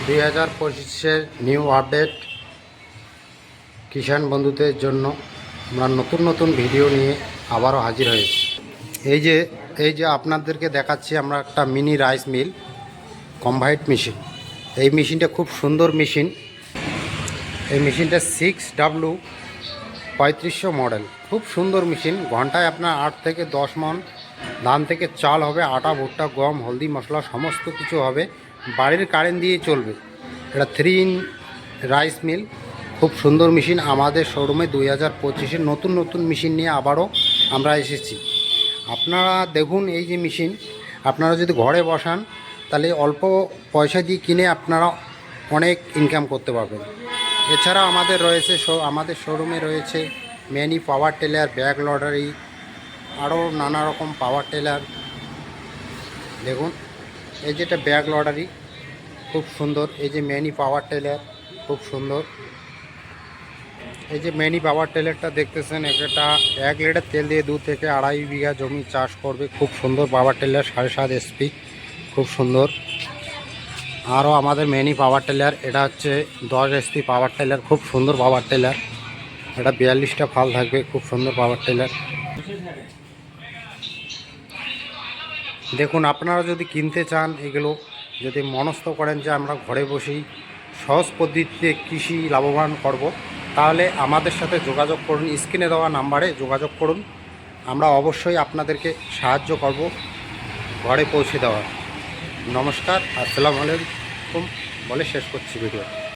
2025-এর new update কিষাণ বন্ধুদের জন্য আমরা নতুন নতুন ভিডিও নিয়ে আবারও হাজির হয়েছি। এই যে আপনাদেরকে দেখাচ্ছি আমরা একটা mini rice mill combined machine. এই মেশিনটা খুব সুন্দর মেশিন। এই মেশিনটা 6W3500 মডেল, খুব সুন্দর মেশিন। ঘন্টায় আপনার 8 থেকে 10 মণ ধান থেকে চাল হবে, আটা ভুট্টা গম হলদি মশলা সমস্ত কিছু হবে, বাড়ির কারেন্ট দিয়ে চলবে। এটা 3 ইন রাইস মিল, খুব সুন্দর মেশিন। আমাদের শোরুমে 2025-এর নতুন নতুন মেশিন নিয়ে আবারও আমরা এসেছি। আপনারা দেখুন, এই যে মেশিন আপনারা যদি ঘরে বসান তাহলে অল্প পয়সা দিয়ে কিনে আপনারা অনেক ইনকাম করতে পারবেন। এছাড়া আমাদের শোরুমে রয়েছে মিনি পাওয়ার টেলার, ব্যাগ লডারি, আরও নানা রকম পাওয়ার টেলার। দেখুন, এই যেটা ব্যাগ লডারি খুব সুন্দর। এই যে মিনি পাওয়ার টেলার খুব সুন্দর। এই যে মিনি পাওয়ার টেলারটা দেখতেছেন, এটা 1 লিটার তেল দিয়ে 2 থেকে 2.5 বিঘা জমি চাষ করবে। খুব সুন্দর পাওয়ার টেলার, 7.5 HP, খুব সুন্দর। আরও আমাদের মিনি পাওয়ার টেলার, এটা হচ্ছে 10 HP পাওয়ার টেলার, খুব সুন্দর পাওয়ার টেলার। এটা 42টা ফাল থাকবে, খুব সুন্দর পাওয়ার টেলার। দেখুন, আপনারা যদি কিনতে চান, এগুলো যদি মনস্থ করেন যে আমরা ঘরে বসেই সহজ পদ্ধতিতে কৃষি লাভবান করব, তাহলে আমাদের সাথে যোগাযোগ করুন। স্ক্রিনে দেওয়া নাম্বারে যোগাযোগ করুন, আমরা অবশ্যই আপনাদেরকে সাহায্য করব ঘরে পৌঁছে দেওয়া। নমস্কার, আসসালামু আলাইকুম বলে শেষ করছি ভিডিও।